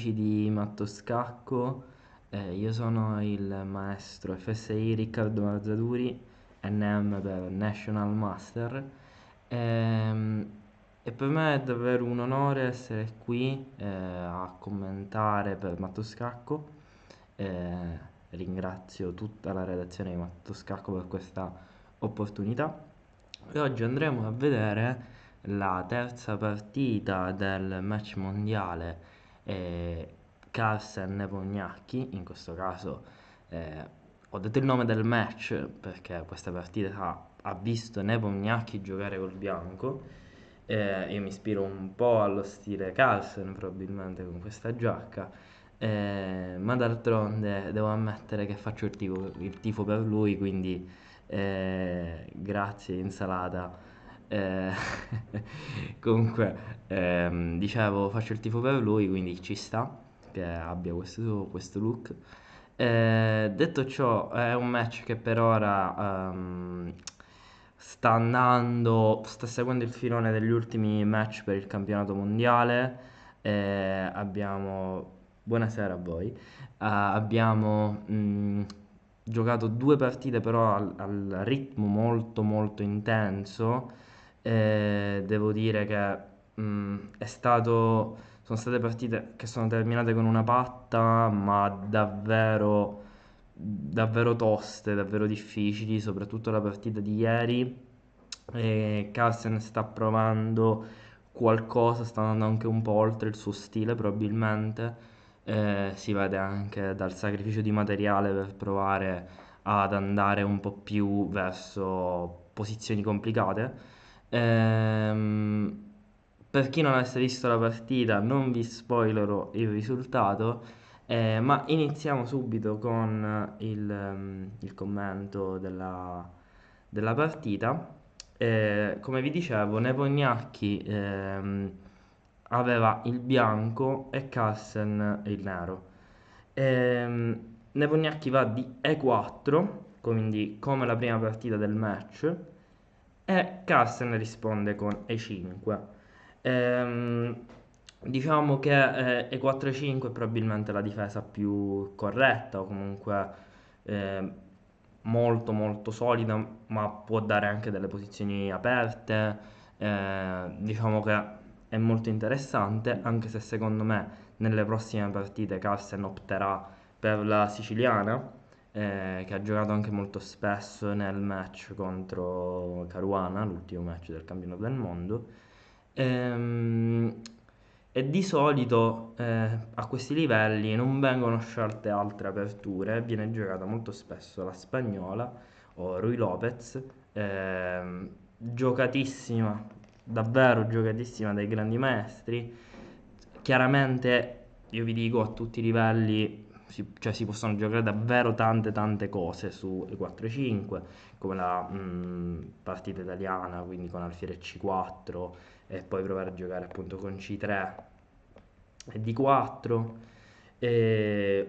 Di Mattoscacco, io sono il maestro FSI Riccardo Marzaduri, NM per National Master, ehm, e per me è davvero un onore essere qui a commentare per Mattoscacco. Ringrazio tutta la redazione di Mattoscacco per questa opportunità e oggi andremo a vedere la terza partita del match mondiale eh, Carlsen-Nepomniachtchi. In questo caso ho detto il nome del match perché questa partita ha visto Nepomniachtchi giocare col bianco. Io mi ispiro un po' allo stile Carlsen probabilmente con questa giacca, ma d'altronde devo ammettere che faccio il tifo per lui, quindi grazie insalata. Eh, comunque, dicevo, faccio il tifo per lui, quindi ci sta che abbia questo look. Detto ciò, è un match che per ora sta seguendo il filone degli ultimi match per il campionato mondiale. Abbiamo, buonasera a voi. Abbiamo giocato due partite però al ritmo molto molto intenso. Devo dire che sono state partite che sono terminate con una patta, ma davvero, davvero toste, davvero difficili, soprattutto la partita di ieri. Carlsen sta provando qualcosa, sta andando anche un po' oltre il suo stile probabilmente. Si vede anche dal sacrificio di materiale per provare ad andare un po' più verso posizioni complicate. Per chi non avesse visto la partita, non vi spoilerò il risultato, ma iniziamo subito con il commento della partita. Come vi dicevo, Nepomniachtchi aveva il bianco e Carlsen il nero. Nepomniachtchi va di E4, quindi come la prima partita del match, e Carlsen risponde con E5. Ehm, diciamo che E4-E5 è probabilmente la difesa più corretta, o comunque eh, molto molto solida, ma può dare anche delle posizioni aperte. Diciamo che è molto interessante, anche se secondo me nelle prossime partite Carlsen opterà per la siciliana, che ha giocato anche molto spesso nel match contro Caruana, l'ultimo match del campionato del mondo. Ehm, e di solito a questi livelli non vengono scelte altre aperture, viene giocata molto spesso la spagnola o Rui Lopez, giocatissima, davvero giocatissima dai grandi maestri. Chiaramente io vi dico a tutti i livelli, cioè si possono giocare davvero tante tante cose su E4-5, come la partita italiana, quindi con Alfiere C4 e poi provare a giocare appunto con C3 e D4.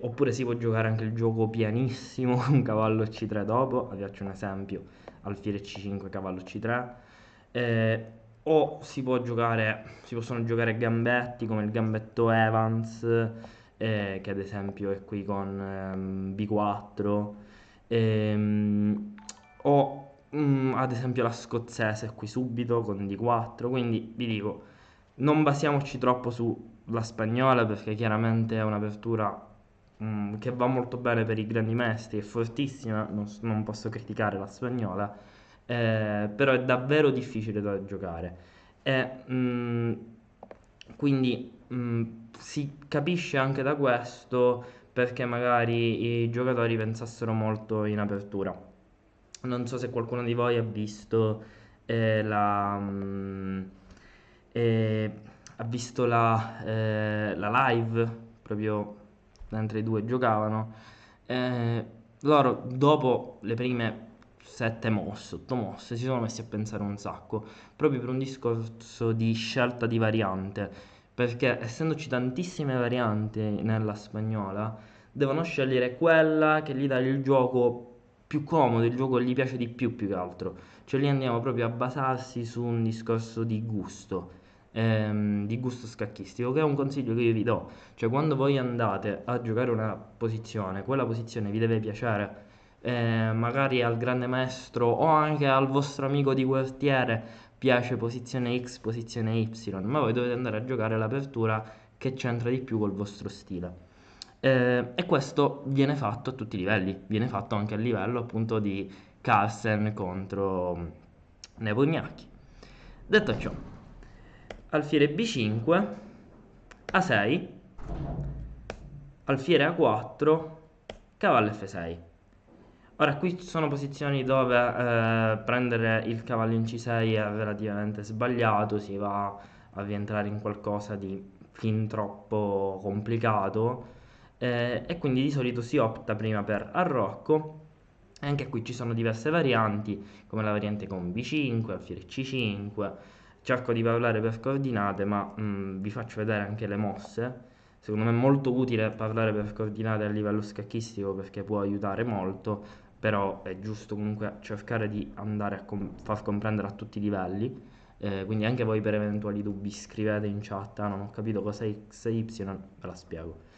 Oppure si può giocare anche il gioco pianissimo con cavallo C3 dopo, vi faccio un esempio, alfiere C5 cavallo C3. O si possono giocare gambetti come il gambetto Evans, che ad esempio è qui con B4, ehm, o ad esempio la scozzese qui subito con D4. Quindi vi dico, non basiamoci troppo sulla spagnola perché chiaramente è un'apertura che va molto bene per i grandi maestri, è fortissima, non posso criticare la spagnola, però è davvero difficile da giocare. E, quindi si capisce anche da questo perché magari i giocatori pensassero molto in apertura. Non so se qualcuno di voi ha visto eh, ha visto la live proprio mentre i due giocavano. Eh, loro dopo le prime 7 mosse, 8 mosse, si sono messi a pensare un sacco, proprio per un discorso di scelta di variante, perché essendoci tantissime varianti nella spagnola, devono scegliere quella che gli dà il gioco più comodo, il gioco che gli piace di più che altro. Cioè lì andiamo proprio a basarsi su un discorso di gusto. di gusto scacchistico, che è un consiglio che io vi do. Cioè, quando voi andate a giocare una posizione, quella posizione vi deve piacere, magari al grande maestro o anche al vostro amico di quartiere piace posizione X, posizione Y, ma voi dovete andare a giocare l'apertura che c'entra di più col vostro stile. E questo viene fatto a tutti i livelli, viene fatto anche a livello appunto di Carlsen contro Nepomniachtchi. Detto ciò, alfiere B5, A6, alfiere A4, cavallo F6. Ora, qui ci sono posizioni dove prendere il cavallo in C6 è relativamente sbagliato, si va a rientrare in qualcosa di fin troppo complicato, e quindi di solito si opta prima per arrocco. Anche qui ci sono diverse varianti, come la variante con B5, alfiere C5. Cerco di parlare per coordinate, ma vi faccio vedere anche le mosse. Secondo me è molto utile parlare per coordinate a livello scacchistico perché può aiutare molto, però è giusto comunque cercare di andare a far comprendere a tutti i livelli. Quindi anche voi per eventuali dubbi scrivete in chat: "Ah, non ho capito cosa è X e Y", ve la spiego.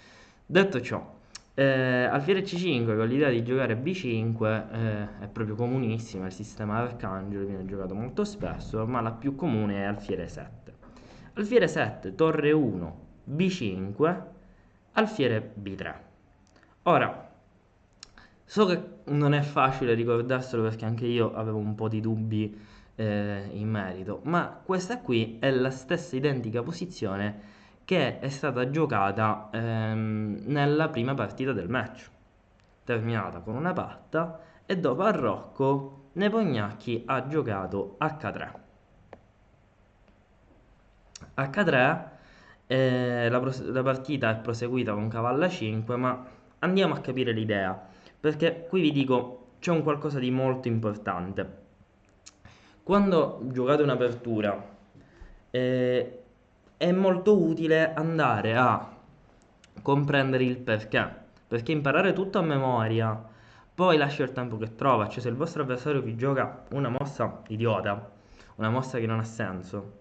Detto ciò, alfiere C5 con l'idea di giocare B5 è proprio comunissima, il sistema Arcangelo viene giocato molto spesso, ma la più comune è alfiere 7. Alfiere 7, torre 1, B5, alfiere B3. Ora, so che non è facile ricordarselo perché anche io avevo un po' di dubbi in merito, ma questa qui è la stessa identica posizione che è stata giocata nella prima partita del match, terminata con una patta, e dopo a Rocco Nepomniachtchi ha giocato H3. H3, la partita è proseguita con cavallo A5, ma andiamo a capire l'idea, perché qui vi dico c'è un qualcosa di molto importante. Quando giocate un'apertura è molto utile andare a comprendere il perché imparare tutto a memoria poi lascia il tempo che trova. Cioè, se il vostro avversario vi gioca una mossa idiota, una mossa che non ha senso,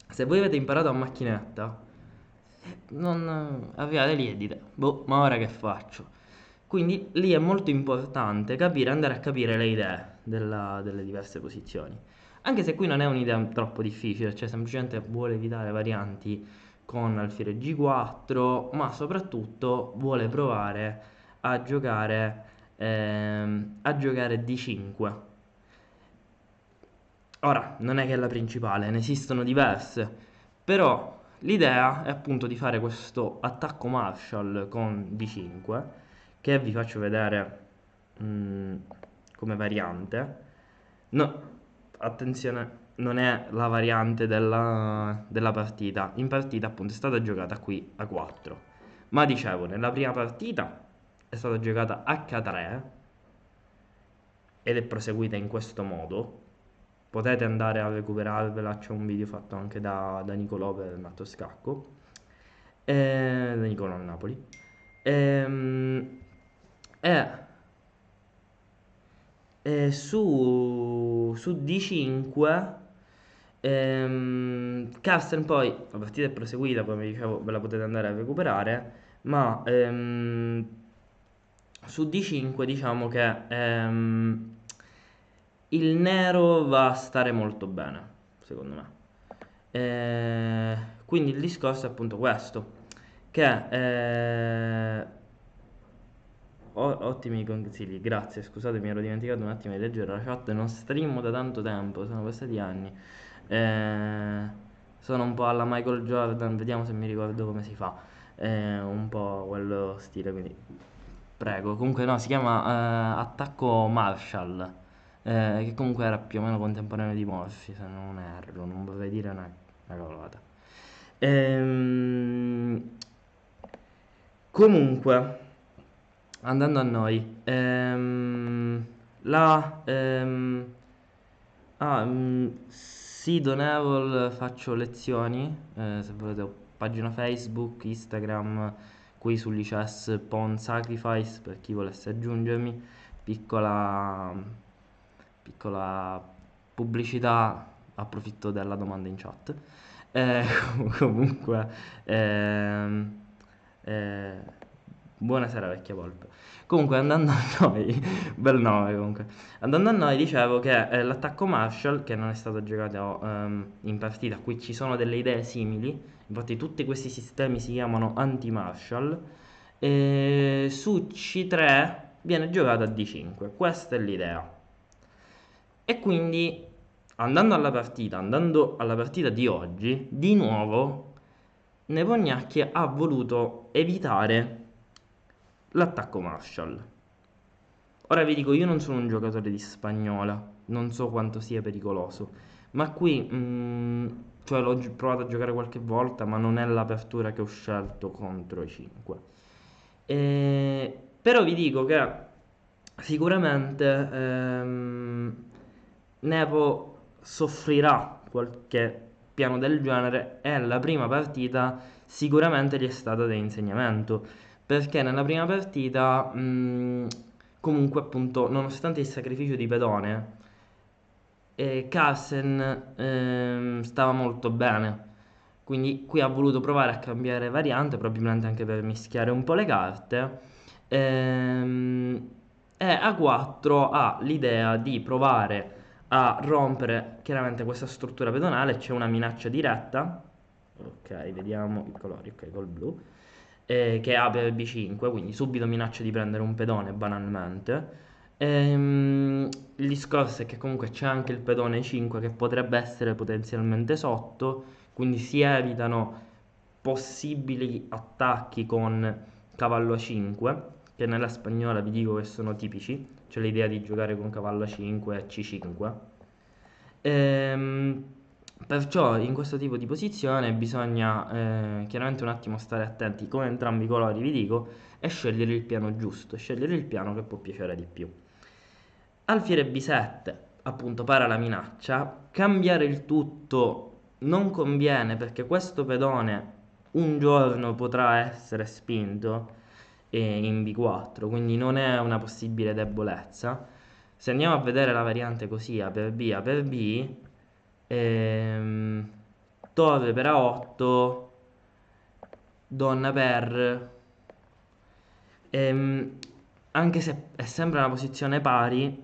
se voi avete imparato a macchinetta, non arrivate lì e dite, boh, ma ora che faccio? Quindi lì è molto importante capire, andare a capire le idee delle diverse posizioni. Anche se qui non è un'idea troppo difficile, cioè semplicemente vuole evitare varianti con alfiere G4, ma soprattutto vuole provare a giocare D5. Ora, non è che è la principale, ne esistono diverse, però l'idea è appunto di fare questo attacco Marshall con D5, che vi faccio vedere mm, come variante. No, attenzione, non è la variante della partita. In partita appunto è stata giocata qui a 4. Ma dicevo, nella prima partita è stata giocata H3 ed è proseguita in questo modo. Potete andare a recuperarvela, c'è un video fatto anche da Nicolò per il matto scacco, da Nicolò a Napoli. Ehm, E, su D5 Carsten poi, la partita è proseguita, come vi dicevo, ve la potete andare a recuperare, ma su D5 diciamo che il nero va a stare molto bene, secondo me. Quindi il discorso è appunto questo, che ottimi consigli, grazie, scusate, mi ero dimenticato un attimo di leggere la chat, non streamo da tanto tempo, sono passati anni. Eh, sono un po' alla Michael Jordan, vediamo se mi ricordo come si fa. Un po' quello stile, quindi prego. Comunque no, si chiama Attacco Marshall, che comunque era più o meno contemporaneo di Morphy, se non erro, non vorrei dire una cavolata. Comunque, andando a noi, la sì, Donevol, faccio lezioni, se volete ho pagina Facebook, Instagram, qui sull'ICES Pawn Sacrifice per chi volesse aggiungermi, piccola pubblicità approfitto della domanda in chat. Eh, comunque, ehm, eh, buonasera vecchia volpe. Comunque, andando a noi, bel nome comunque. Andando a noi, dicevo che l'attacco Marshall, che non è stato giocato in partita, qui ci sono delle idee simili, infatti tutti questi sistemi si chiamano anti-Marshall, e su C3 viene giocato a D5, questa è l'idea. E quindi andando alla partita di oggi, di nuovo Nepomniachtchi ha voluto evitare l'attacco Marshall. Ora vi dico, io non sono un giocatore di spagnola, non so quanto sia pericoloso, ma qui cioè provato a giocare qualche volta, ma non è l'apertura che ho scelto contro i 5. Però vi dico che sicuramente Nepo soffrirà qualche piano del genere e la prima partita sicuramente gli è stata di insegnamento, perché nella prima partita comunque appunto nonostante il sacrificio di pedone Carlsen stava molto bene, quindi qui ha voluto provare a cambiare variante, probabilmente anche per mischiare un po' le carte. Ehm, e A4 ha l'idea di provare a rompere chiaramente questa struttura pedonale. C'è una minaccia diretta. Ok, vediamo i colori, ok, col blu. Che apre B5, quindi subito minaccia di prendere un pedone banalmente. Il discorso è che comunque c'è anche il pedone 5 che potrebbe essere potenzialmente sotto, quindi si evitano possibili attacchi con cavallo A5, che nella spagnola vi dico che sono tipici, c'è l'idea di giocare con cavallo A5 e C5. Ehm, Perciò in questo tipo di posizione bisogna chiaramente un attimo stare attenti come entrambi i colori vi dico e scegliere il piano giusto, scegliere il piano che può piacere di più. Alfiere B7 appunto para la minaccia, cambiare il tutto non conviene perché questo pedone un giorno potrà essere spinto in B4, quindi non è una possibile debolezza. Se andiamo a vedere la variante così, A per B, A per B, ehm, torre per A8, donna per... ehm, anche se è sempre una posizione pari,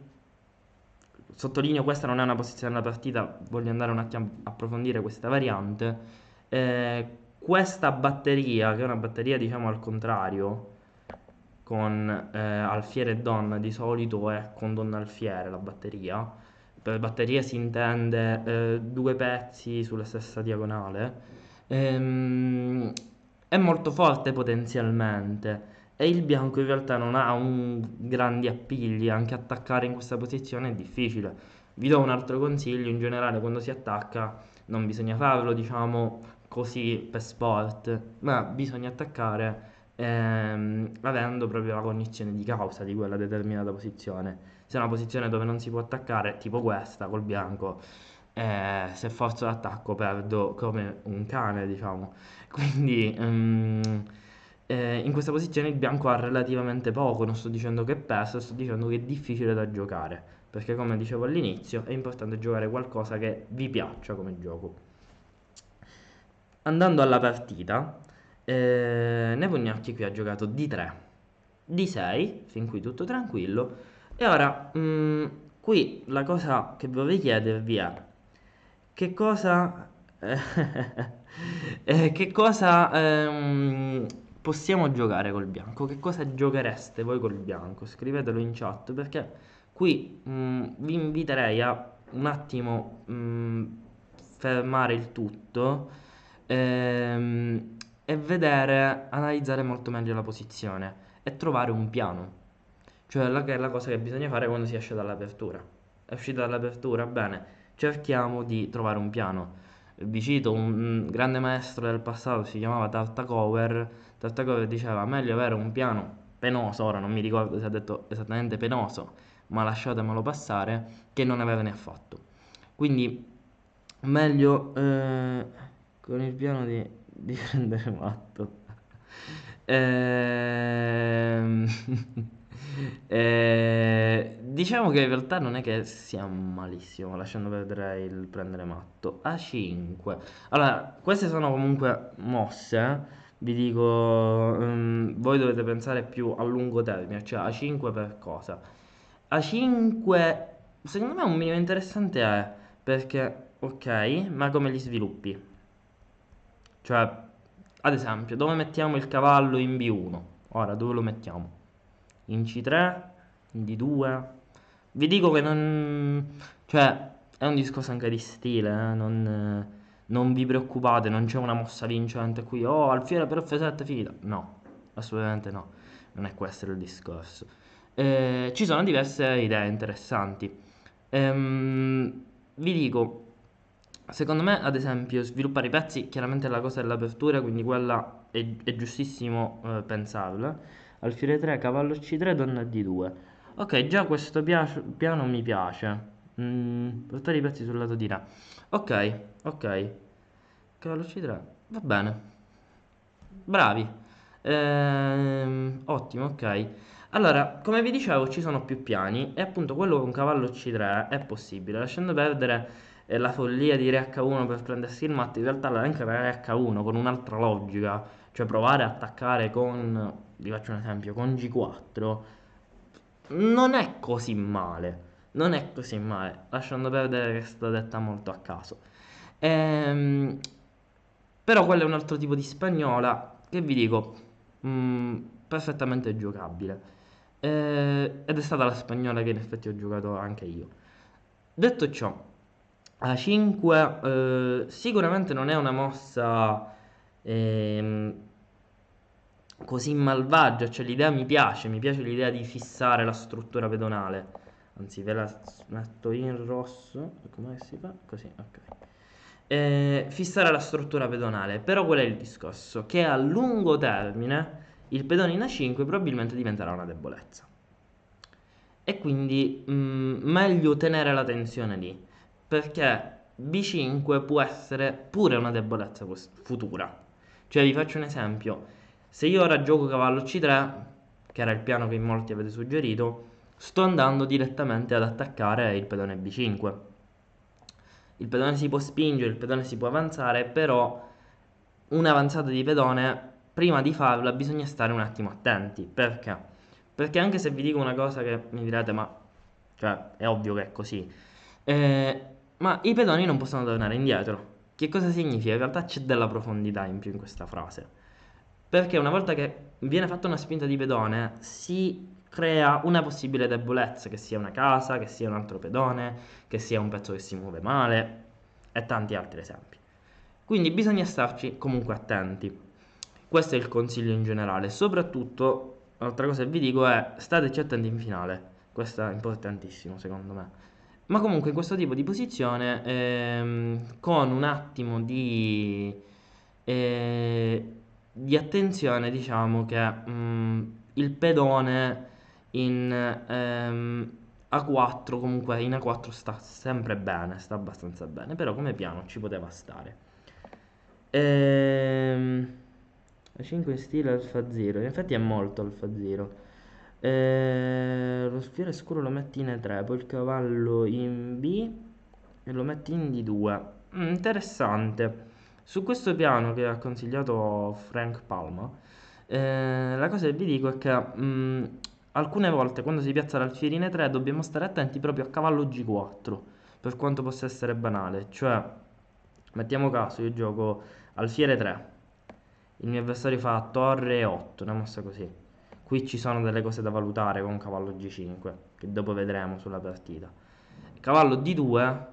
sottolineo questa non è una posizione della partita, voglio andare un attimo a approfondire questa variante. Questa batteria, che è una batteria diciamo al contrario, con alfiere e donna, di solito è con donna alfiere la batteria. Per batteria si intende due pezzi sulla stessa diagonale. Ehm, è molto forte potenzialmente e il bianco in realtà non ha un grandi appigli, anche attaccare in questa posizione è difficile. Vi do un altro consiglio, in generale quando si attacca non bisogna farlo, diciamo così per sport, ma bisogna attaccare avendo proprio la cognizione di causa di quella determinata posizione. Se è una posizione dove non si può attaccare, tipo questa col bianco, se forzo l'attacco perdo come un cane, diciamo. Quindi in questa posizione il bianco ha relativamente poco, non sto dicendo che pesa, sto dicendo che è difficile da giocare, perché come dicevo all'inizio è importante giocare qualcosa che vi piaccia come gioco. Andando alla partita, Nepomniachtchi qui ha giocato D3, D6, fin qui tutto tranquillo, e ora qui la cosa che vorrei chiedervi è che cosa, che cosa possiamo giocare col bianco? Che cosa giochereste voi col bianco? Scrivetelo in chat perché qui vi inviterei a un attimo fermare il tutto e vedere, analizzare molto meglio la posizione e trovare un piano. Cioè che è la cosa che bisogna fare quando si esce dall'apertura. È uscita dall'apertura? Bene, cerchiamo di trovare un piano. Vi cito un grande maestro del passato, si chiamava Tartacover. Tartacover diceva meglio avere un piano penoso, ora non mi ricordo se ha detto esattamente penoso, ma lasciatemelo passare, che non averne affatto. Quindi meglio con il piano di prendere matto. Ehm, Diciamo che in realtà non è che sia malissimo, lasciando perdere il prendere matto. A5. Allora, queste sono comunque mosse, vi dico, voi dovete pensare più a lungo termine, cioè A5 per cosa? A5, secondo me un minimo interessante è, perché, ok, ma come li sviluppi? Cioè, ad esempio, dove mettiamo il cavallo in B1? Ora, dove lo mettiamo? In C3? In D2? Vi dico che non... cioè, è un discorso anche di stile, non vi preoccupate, non c'è una mossa vincente qui, oh, alfiere per F7 finita. No, assolutamente no, non è questo il discorso. Ci sono diverse idee interessanti. Vi dico, secondo me, ad esempio, sviluppare i pezzi, chiaramente è la cosa dell'apertura, quindi quella è giustissimo pensarla. Alfiere 3, cavallo C3, donna D2. Ok, già questo piano mi piace. Portare i pezzi sul lato di Re. Ok, ok. Cavallo C3, va bene. Bravi. Ottimo, ok. Allora, come vi dicevo, ci sono più piani e appunto quello con cavallo C3 è possibile, lasciando perdere la follia di re H1 per prendersi il matto, in realtà anche re H1 con un'altra logica, cioè provare a attaccare con, vi faccio un esempio, con G4, non è così male, non è così male, lasciando perdere che è stata detta molto a caso. Ehm, Però quello è un altro tipo di spagnola che vi dico, perfettamente giocabile. Ed è stata la spagnola che in effetti ho giocato anche io. Detto ciò, A5 sicuramente non è una mossa ehm, così malvagia, cioè l'idea mi piace l'idea di fissare la struttura pedonale. Anzi, ve la metto in rosso, come si fa? Così, ok. Fissare la struttura pedonale, però qual è il discorso? Che a lungo termine il pedone in A5 probabilmente diventerà una debolezza. E quindi meglio tenere la tensione lì, perché B5 può essere pure una debolezza futura. Cioè vi faccio un esempio, se io ora gioco cavallo C3, che era il piano che in molti avete suggerito, sto andando direttamente ad attaccare il pedone B5. Il pedone si può spingere, il pedone si può avanzare, però un'avanzata di pedone, prima di farla bisogna stare un attimo attenti. Perché? Perché anche se vi dico una cosa che mi direte, ma cioè, è ovvio che è così, ma i pedoni non possono tornare indietro. Che cosa significa? In realtà c'è della profondità in più in questa frase. Perché una volta che viene fatta una spinta di pedone, si crea una possibile debolezza, che sia una casa, che sia un altro pedone, che sia un pezzo che si muove male, e tanti altri esempi. Quindi bisogna starci comunque attenti. Questo è il consiglio in generale. Soprattutto, un'altra cosa che vi dico è stateci attenti in finale. Questo è importantissimo secondo me. Ma comunque in questo tipo di posizione, con un attimo di attenzione, diciamo che il pedone in A4, comunque in A4 sta sempre bene, sta abbastanza bene, però come piano ci poteva stare. Ehm, la 5 in stile Alfa 0, in effetti è molto Alfa 0. Lo sfiore scuro lo metti in E3, poi il cavallo in B e lo metti in D2. Interessante. Su questo piano che ha consigliato Frank Palma, la cosa che vi dico è che alcune volte quando si piazza l'alfiere in E3 dobbiamo stare attenti proprio a cavallo G4, per quanto possa essere banale. Cioè, mettiamo caso, io gioco alfiere 3, il mio avversario fa torre 8, una mossa così. Qui ci sono delle cose da valutare con cavallo G5, che dopo vedremo sulla partita. Cavallo D2,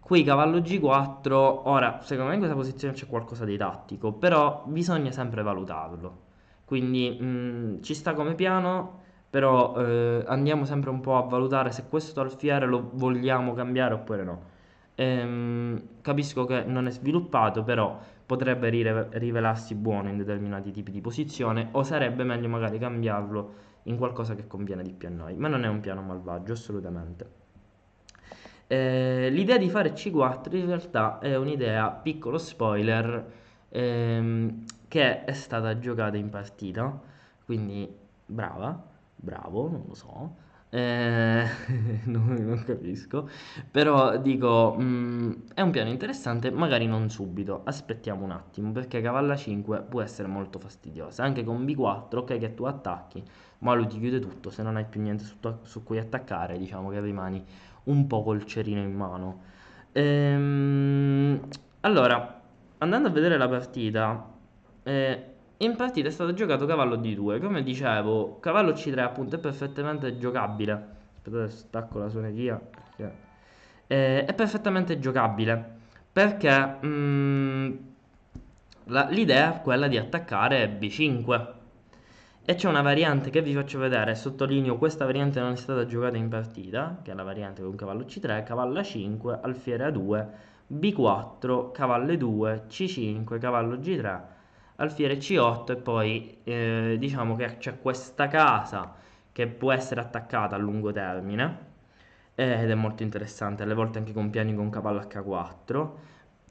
qui cavallo G4, ora secondo me in questa posizione c'è qualcosa di tattico, però bisogna sempre valutarlo. Quindi ci sta come piano, però andiamo sempre un po' a valutare se questo alfiere lo vogliamo cambiare oppure no. Capisco che non è sviluppato, però potrebbe rivelarsi buono in determinati tipi di posizione o sarebbe meglio magari cambiarlo in qualcosa che conviene di più a noi, ma non è un piano malvagio assolutamente. L'idea di fare C4 in realtà è un'idea, piccolo spoiler, che è stata giocata in partita, quindi brava, bravo, non lo so. Eh, non capisco, però dico, è un piano interessante, magari non subito, aspettiamo un attimo, perché cavalla 5 può essere molto fastidiosa, anche con B4, ok che tu attacchi, ma lui ti chiude tutto, se non hai più niente su cui attaccare, diciamo che rimani un po' col cerino in mano. Ehm, allora, andando a vedere la partita, in partita è stato giocato cavallo D2. Come dicevo, cavallo C3 appunto è perfettamente giocabile. Aspettate, stacco la suoneria. È perfettamente giocabile perché l'idea è quella di attaccare B5. E c'è una variante che vi faccio vedere, sottolineo questa variante non è stata giocata in partita, che è la variante con cavallo C3, cavallo A5, alfiere A2, B4, cavallo E2, C5, cavallo G3, alfiere C8 e poi diciamo che c'è questa casa che può essere attaccata a lungo termine ed è molto interessante, alle volte anche con piani con cavallo H4.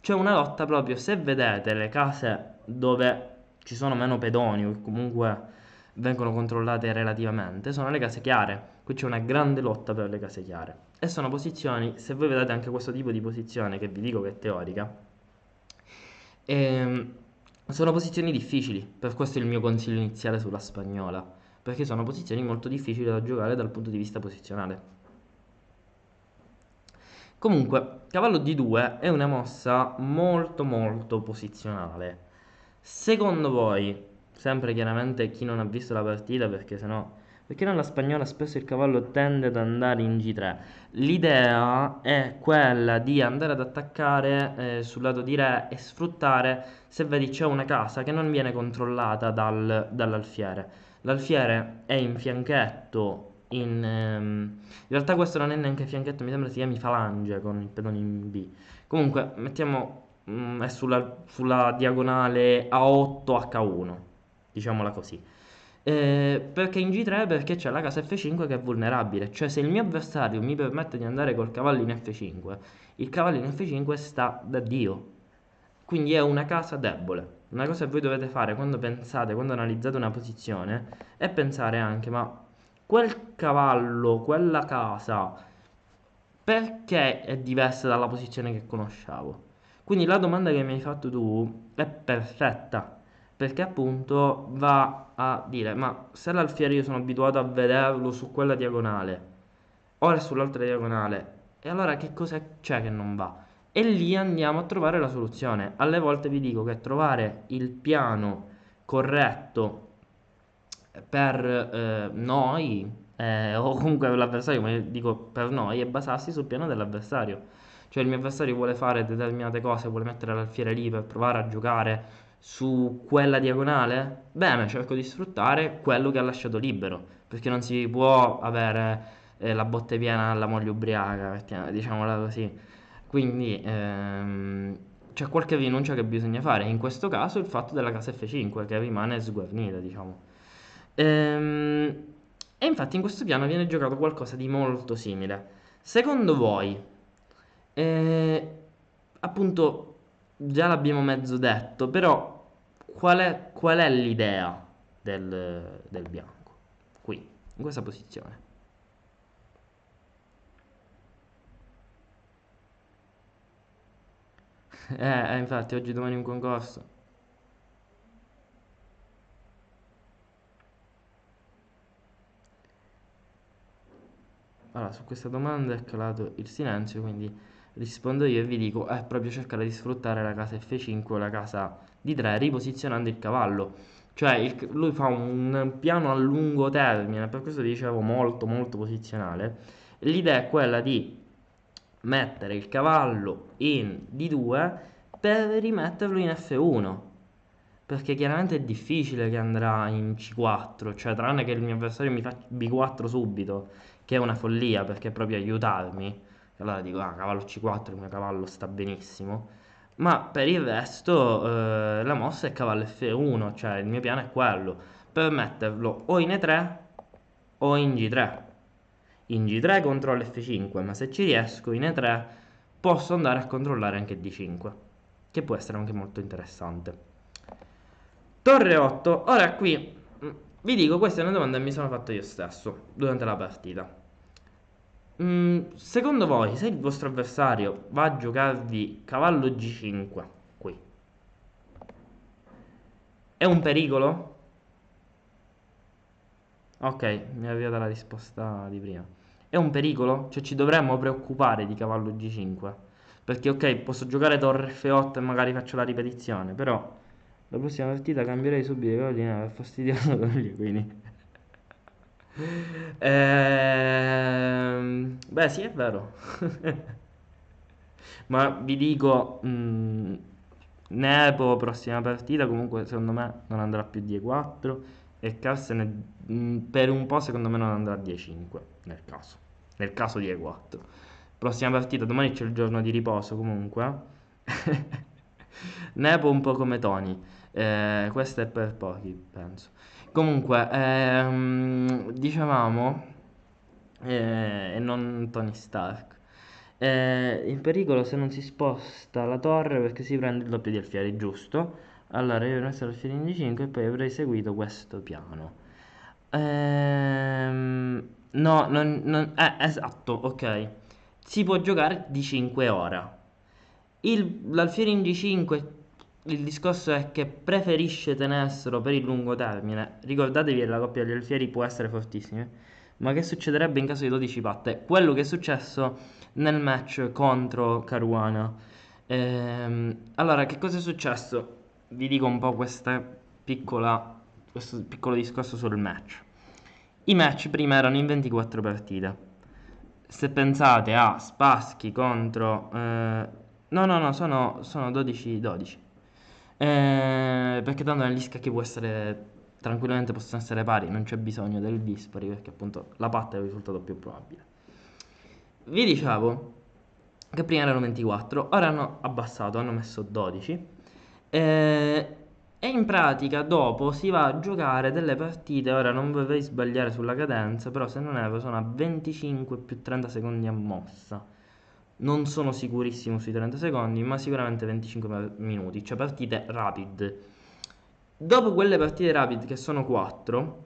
C'è una lotta proprio, se vedete le case dove ci sono meno pedoni o che comunque vengono controllate relativamente, sono le case chiare. Qui c'è una grande lotta per le case chiare. E sono posizioni, se voi vedete anche questo tipo di posizione, che vi dico che è teorica, ehm, sono posizioni difficili. Per questo il mio consiglio iniziale sulla spagnola. Perché sono posizioni molto difficili da giocare dal punto di vista posizionale. Comunque, cavallo D2 è una mossa molto molto posizionale. Secondo voi, sempre chiaramente chi non ha visto la partita, perché sennò, perché nella spagnola spesso il cavallo tende ad andare in G3. L'idea è quella di andare ad attaccare sul lato di re e sfruttare, se vedi c'è una casa che non viene controllata dall'alfiere. L'alfiere è in fianchetto in realtà questo non è neanche fianchetto, mi sembra si chiami falange con il pedone in B. Comunque, mettiamo, è sulla diagonale A8H1, diciamola così. Perché in G3? Perché c'è la casa F5 che è vulnerabile, cioè se il mio avversario mi permette di andare col cavallo in F5, il cavallo in F5 sta da Dio, quindi è una casa debole. Una cosa che voi dovete fare quando pensate, quando analizzate una posizione, è pensare anche, ma quel cavallo, quella casa, perché è diversa dalla posizione che conoscevo? Quindi la domanda che mi hai fatto tu è perfetta, perché appunto va a dire, ma se l'alfiere io sono abituato a vederlo su quella diagonale, ora è sull'altra diagonale, e allora che cosa c'è che non va? E lì andiamo a trovare la soluzione. Alle volte vi dico che trovare il piano corretto per noi, o comunque per l'avversario, ma io dico per noi, è basarsi sul piano dell'avversario. Cioè il mio avversario vuole fare determinate cose, vuole mettere l'alfiere lì per provare a giocare su quella diagonale. Bene, cerco di sfruttare quello che ha lasciato libero, perché non si può avere la botte piena alla moglie ubriaca, diciamola così. Quindi c'è qualche rinuncia che bisogna fare, in questo caso il fatto della casa F5 che rimane sguarnita, diciamo. Ehm, E infatti in questo piano viene giocato qualcosa di molto simile. Secondo voi, eh, appunto, già l'abbiamo mezzo detto, però qual è l'idea del bianco? Qui, in questa posizione. Infatti, oggi domani un concorso. Allora, su questa domanda è calato il silenzio, quindi rispondo io e vi dico, è proprio cercare di sfruttare la casa F5 o la casa D3 riposizionando il cavallo. Cioè, lui fa un piano a lungo termine, per questo dicevo molto molto posizionale. L'idea è quella di mettere il cavallo in D2 per rimetterlo in F1. Perché chiaramente è difficile che andrà in C4, cioè tranne che il mio avversario mi fa B4 subito, che è una follia perché è proprio aiutarmi. E allora dico, ah, cavallo C4, il mio cavallo sta benissimo. Ma per il resto la mossa è cavallo F1, cioè il mio piano è quello, per metterlo o in E3 o in G3. In G3 controllo F5, ma se ci riesco in E3 posso andare a controllare anche D5, che può essere anche molto interessante. Torre 8. Ora qui vi dico, questa è una domanda che mi sono fatto io stesso durante la partita. Secondo voi, se il vostro avversario va a giocarvi cavallo G5 qui, è un pericolo? Ok, mi è arrivata la risposta di prima. È un pericolo? Cioè ci dovremmo preoccupare di cavallo G5? Perché ok, posso giocare torre F8 e magari faccio la ripetizione, però la prossima partita cambierei subito i cavalli neri, è fastidioso con gli equini. Beh, sì, è vero. Ma vi dico, Nepo, prossima partita, comunque secondo me non andrà più di E4 e Carlsen per un po' secondo me non andrà di E5, nel caso di E4. Prossima partita, domani c'è il giorno di riposo comunque. Nepo un po' come Tony, questo è per pochi, penso. Comunque, dicevamo, e non Tony Stark. In pericolo se non si sposta la torre perché si prende il doppio di alfieri, giusto? Allora io ho messo l'alfiere in D5 e poi avrei seguito questo piano. No, esatto, ok. Si può giocare D5 ora. L'alfiere in G5, il discorso è che preferisce tenerselo per il lungo termine. Ricordatevi che la coppia degli alfieri può essere fortissima. Ma che succederebbe in caso di 12 patte? Quello che è successo nel match contro Caruana. Allora, che cosa è successo? Vi dico un po' questo piccolo discorso sul match. I match prima erano in 24 partite. Se pensate a Spassky contro... no, sono 12-12. Perché tanto negli scacchi può essere... Tranquillamente possono essere pari, non c'è bisogno del dispari perché appunto la patta è il risultato più probabile. Vi dicevo che prima erano 24, ora hanno abbassato, hanno messo 12. Eh, e in pratica dopo si va a giocare delle partite, ora non vorrei sbagliare sulla cadenza, però se non erro sono a 25 più 30 secondi a mossa. Non sono sicurissimo sui 30 secondi, ma sicuramente 25 minuti, cioè partite rapid. Dopo quelle partite rapid, che sono 4,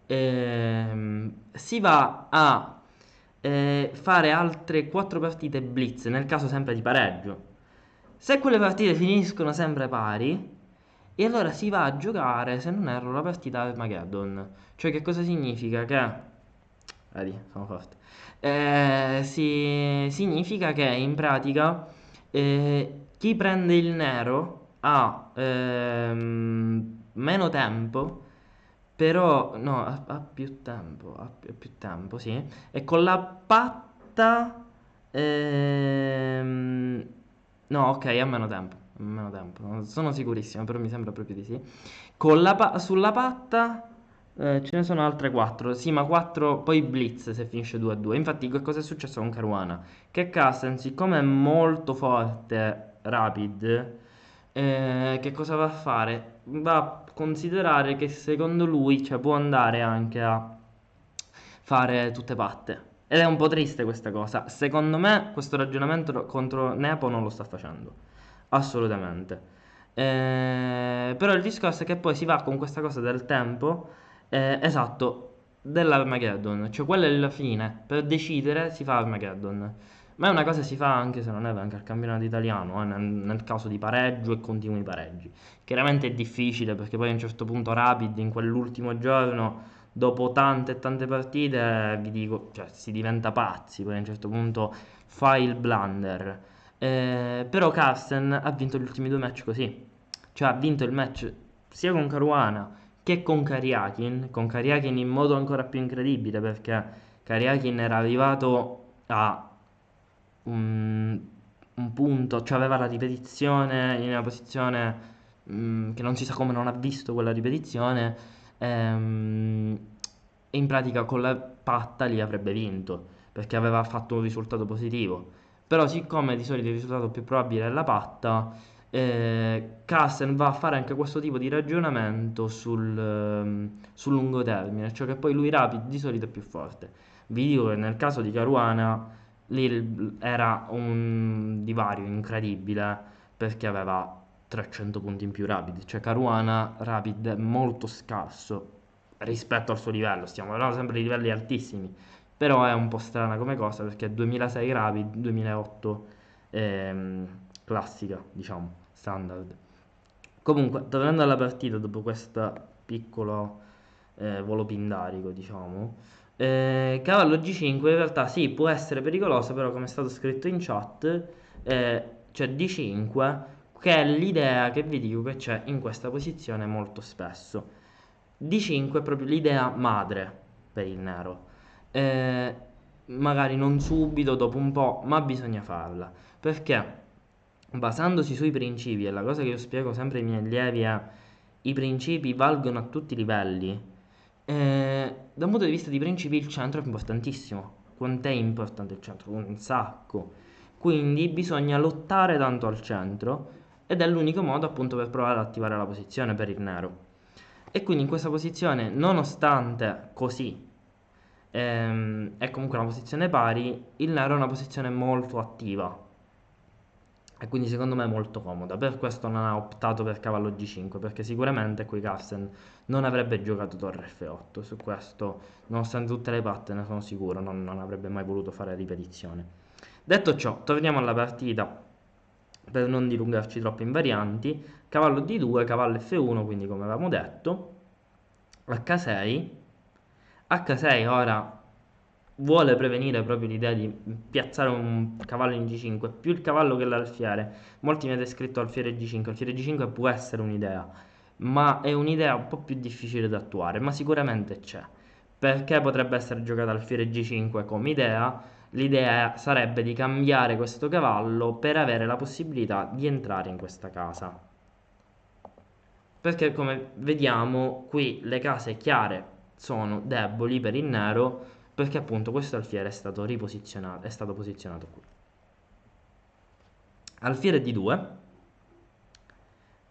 si va a fare altre 4 partite blitz, nel caso sempre di pareggio. Se quelle partite finiscono sempre pari, e allora si va a giocare, se non erro, la partita Armageddon. Cioè che cosa significa? Che... Vedi, sono forte. Significa che in pratica chi prende il nero ha meno tempo, però no, ha più tempo, più tempo, sì. E con la patta, no, ok, ha meno tempo. Ha meno tempo, non sono sicurissimo, però mi sembra proprio di sì. Sulla patta ce ne sono altre 4. Sì, ma 4 poi blitz se finisce 2 a 2. Infatti, che cosa è successo con Caruana? Che Carsten, siccome è molto forte, rapid, che cosa va a fare? Va a considerare che secondo lui, cioè, può andare anche a fare tutte patte. Ed è un po' triste questa cosa. Secondo me questo ragionamento contro Nepo non lo sta facendo. Assolutamente. Però il discorso è che poi si va con questa cosa del tempo, esatto, dell'Armageddon. Cioè quella è la fine. Per decidere si fa Armageddon. Ma è una cosa che si fa anche se non è anche al campionato italiano, nel caso di pareggio e continui pareggi. Chiaramente è difficile perché poi a un certo punto Rapid in quell'ultimo giorno, dopo tante e tante partite, vi dico, cioè si diventa pazzi, poi a un certo punto fai il blunder. Però Carsten ha vinto gli ultimi 2 match così. Cioè ha vinto il match sia con Caruana che con Karyakin in modo ancora più incredibile perché Karyakin era arrivato a un, un punto, cioè aveva la ripetizione in una posizione che non si sa come non ha visto quella ripetizione, e in pratica con la patta lì avrebbe vinto perché aveva fatto un risultato positivo. Però siccome di solito il risultato più probabile è la patta, Carlsen va a fare anche questo tipo di ragionamento sul lungo termine, cioè che poi lui rapid di solito è più forte. Vi dico che nel caso di Caruana lì era un divario incredibile perché aveva 300 punti in più rapid, cioè Caruana rapid è molto scarso rispetto al suo livello, stiamo parlando sempre di livelli altissimi, però è un po' strana come cosa perché è 2006 Rapid, 2008 classica, diciamo, standard. Comunque, tornando alla partita, dopo questo piccolo volo pindarico, diciamo, cavallo G5 in realtà sì, può essere pericoloso, però come è stato scritto in chat, cioè D5, che è l'idea che vi dico che c'è in questa posizione molto spesso. D5 è proprio l'idea madre per il nero. Eh, Magari non subito, dopo un po', ma bisogna farla. Perché? Basandosi sui principi, e la cosa che io spiego sempre ai miei allievi è i principi valgono a tutti i livelli. Da un punto di vista di principi il centro è importantissimo. Quant'è importante il centro? Un sacco. Quindi bisogna lottare tanto al centro ed è l'unico modo appunto per provare ad attivare la posizione per il nero. E quindi in questa posizione, nonostante così è comunque una posizione pari, il nero è una posizione molto attiva e quindi secondo me è molto comoda. Per questo non ha optato per cavallo G5, perché sicuramente qui Carlsen non avrebbe giocato torre F8. Su questo, nonostante tutte le patte, ne sono sicuro, non avrebbe mai voluto fare ripetizione. Detto ciò, torniamo alla partita per non dilungarci troppo in varianti. Cavallo D2, cavallo F1, quindi come avevamo detto, H6. H6 ora vuole prevenire proprio l'idea di piazzare un cavallo in G5, più il cavallo che l'alfiere. Molti mi avete scritto alfiere G5, alfiere G5 può essere un'idea, ma è un'idea un po' più difficile da attuare, ma sicuramente c'è. Perché potrebbe essere giocata alfiere G5 come idea? L'idea sarebbe di cambiare questo cavallo per avere la possibilità di entrare in questa casa. Perché come vediamo qui le case chiare sono deboli per il nero perché appunto questo alfiere è stato riposizionato, è stato posizionato qui. Alfiere D2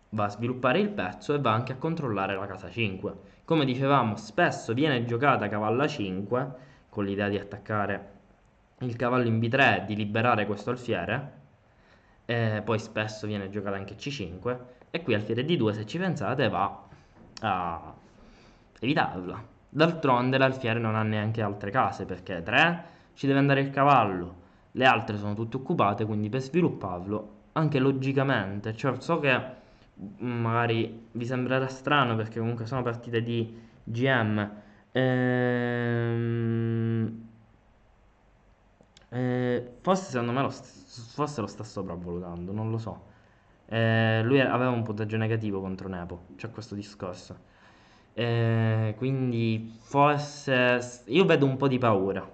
va a sviluppare il pezzo e va anche a controllare la casa 5. Come dicevamo, spesso viene giocata cavallo A5 con l'idea di attaccare il cavallo in B3 e di liberare questo alfiere. Poi spesso viene giocata anche C5 e qui alfiere D2, se ci pensate, va a evitarla. D'altronde l'alfiere non ha neanche altre case perché 3 ci deve andare il cavallo, le altre sono tutte occupate, quindi per svilupparlo anche logicamente, cioè so che magari vi sembrerà strano perché comunque sono partite di GM. Forse secondo me forse lo sta sopravvalutando, non lo so. Lui aveva un punteggio negativo contro Nepo, c'è questo discorso. Quindi forse io vedo un po' di paura.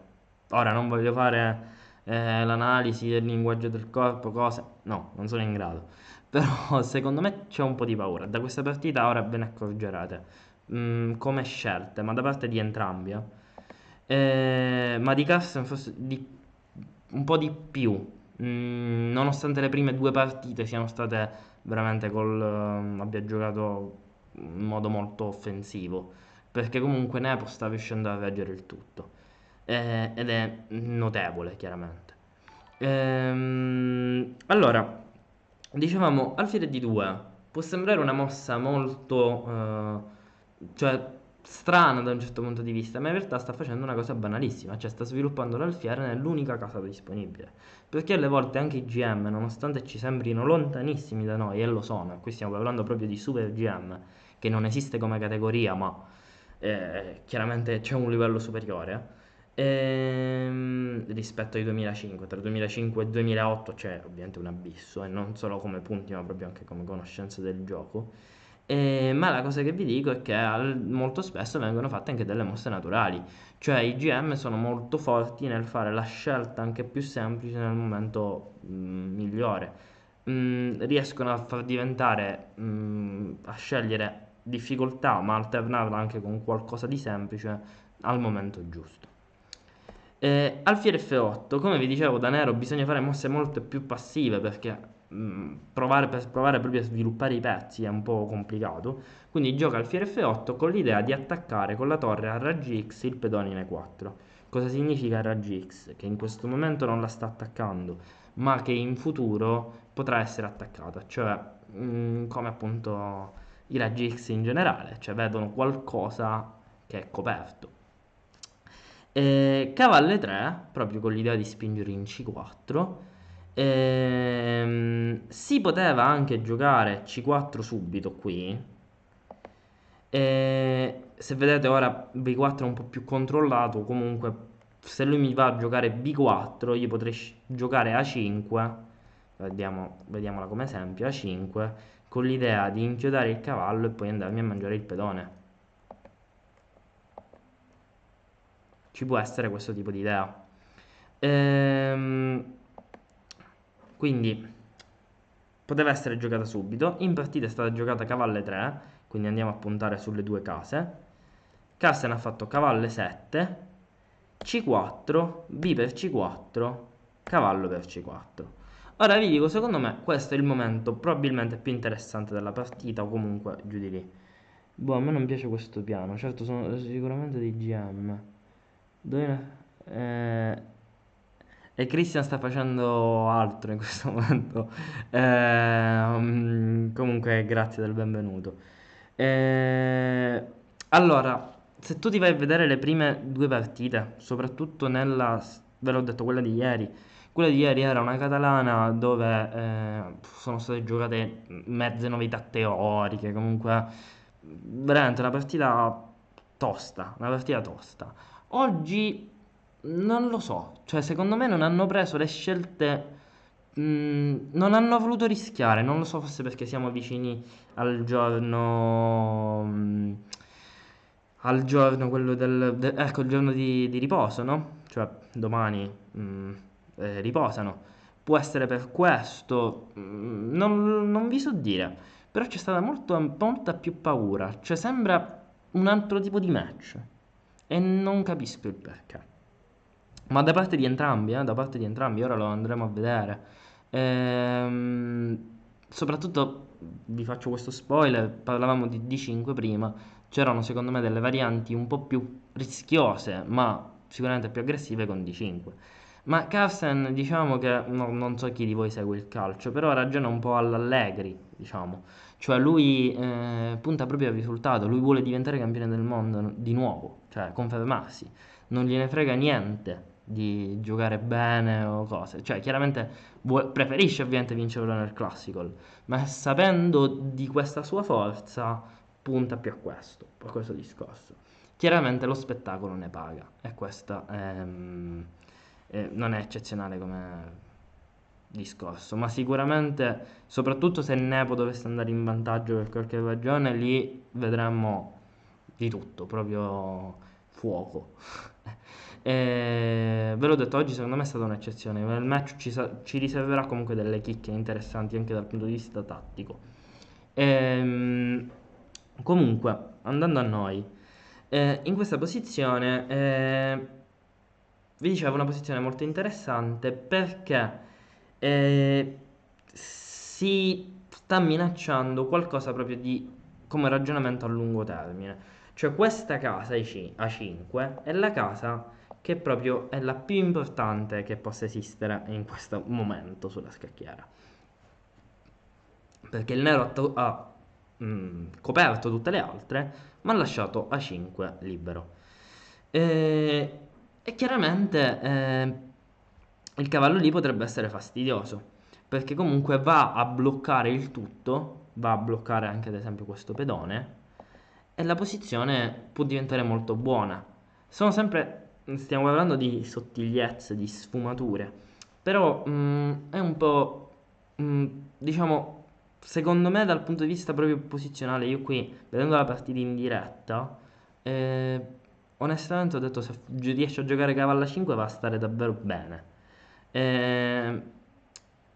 Ora non voglio fare l'analisi del linguaggio del corpo, cose. No, non sono in grado. Però secondo me c'è un po' di paura. Da questa partita ora ve ne accorgerete. Come scelte, ma da parte di entrambi. Ma di Carsten forse un po' di più. Nonostante le prime due partite siano state veramente abbia giocato in modo molto offensivo, perché comunque Nepo sta riuscendo a reggere il tutto. Ed è notevole, chiaramente. Allora, dicevamo, alfiere di 2 può sembrare una mossa molto, cioè, strana da un certo punto di vista, ma in realtà sta facendo una cosa banalissima, cioè sta sviluppando l'alfiere nell'unica casa disponibile. Perché alle volte anche i GM, nonostante ci sembrino lontanissimi da noi, e lo sono, e qui stiamo parlando proprio di super GM, che non esiste come categoria, ma chiaramente c'è un livello superiore, rispetto ai 2005. Tra 2005 e 2008 c'è ovviamente un abisso, e non solo come punti, ma proprio anche come conoscenza del gioco. Ma la cosa che vi dico è che molto spesso vengono fatte anche delle mosse naturali, cioè i GM sono molto forti nel fare la scelta anche più semplice nel momento migliore. Riescono a far diventare, a scegliere difficoltà, ma alternarla anche con qualcosa di semplice al momento giusto. Alfiere F8, come vi dicevo, da nero bisogna fare mosse molto più passive perché per provare proprio a sviluppare i pezzi è un po' complicato. Quindi gioca alfiere F8 con l'idea di attaccare con la torre a raggi X il pedone in E4. Cosa significa raggi X? Che in questo momento non la sta attaccando, ma che in futuro potrà essere attaccata, cioè come appunto i raggi X in generale, cioè vedono qualcosa che è coperto. Cavallo E3, proprio con l'idea di spingere in C4. Si poteva anche giocare C4 subito qui. Se vedete ora B4 è un po' più controllato, comunque se lui mi va a giocare B4 io potrei giocare A5, vediamola come esempio, A5, con l'idea di inchiodare il cavallo e poi andarmi a mangiare il pedone. Ci può essere questo tipo di idea. Quindi poteva essere giocata subito. In partita è stata giocata cavallo 3, quindi andiamo a puntare sulle due case. Carsten ha fatto cavallo 7, C4, B per C4, cavallo per C4. Ora vi dico, secondo me questo è il momento probabilmente più interessante della partita, o comunque giù di lì. Boh, a me non piace questo piano, certo sono sicuramente dei GM. Dove... E Christian sta facendo altro in questo momento. Comunque, grazie del benvenuto. Allora, se tu ti vai a vedere le prime due partite, soprattutto nella, ve l'ho detto, quella di ieri era una catalana dove sono state giocate mezze novità teoriche, comunque veramente una partita tosta. Oggi non lo so, cioè secondo me non hanno preso le scelte, non hanno voluto rischiare, non lo so, forse perché siamo vicini al giorno, al giorno quello ecco, il giorno di riposo, no? Cioè domani riposano. Può essere per questo, non vi so dire, però c'è stata molta più paura, cioè sembra un altro tipo di match e non capisco il perché. Ma da parte di entrambi, da parte di entrambi, ora lo andremo a vedere. Soprattutto vi faccio questo spoiler, parlavamo di D5 prima, c'erano secondo me delle varianti un po' più rischiose, ma sicuramente più aggressive con D5. Ma Carsten, diciamo che non so chi di voi segue il calcio, però ragiona un po' all'Allegri, diciamo. Cioè lui punta proprio al risultato, lui vuole diventare campione del mondo di nuovo, cioè confermarsi, non gliene frega niente di giocare bene o cose. Cioè, chiaramente preferisce ovviamente vincerlo nel Classical, ma sapendo di questa sua forza, punta più a questo discorso. Chiaramente lo spettacolo ne paga e questo non è eccezionale come discorso, ma sicuramente, soprattutto se Nepo dovesse andare in vantaggio per qualche ragione, lì vedremmo di tutto, proprio fuoco. Ve l'ho detto, oggi secondo me è stata un'eccezione. Il match ci riserverà comunque delle chicche interessanti anche dal punto di vista tattico. Ehm, Comunque, andando a noi, in questa posizione vi dicevo una posizione molto interessante perché si sta minacciando qualcosa proprio di come ragionamento a lungo termine. Cioè questa casa A5 è la casa che proprio è la più importante che possa esistere in questo momento sulla scacchiera. Perché il nero ha coperto tutte le altre, ma ha lasciato A5 libero. E chiaramente il cavallo lì potrebbe essere fastidioso, perché comunque va a bloccare il tutto, va a bloccare anche ad esempio questo pedone, e la posizione può diventare molto buona. Stiamo parlando di sottigliezze, di sfumature, però è un po', diciamo, secondo me dal punto di vista proprio posizionale, io qui, vedendo la partita in diretta, eh, onestamente ho detto se riesce a giocare cavallo a 5 va a stare davvero bene. E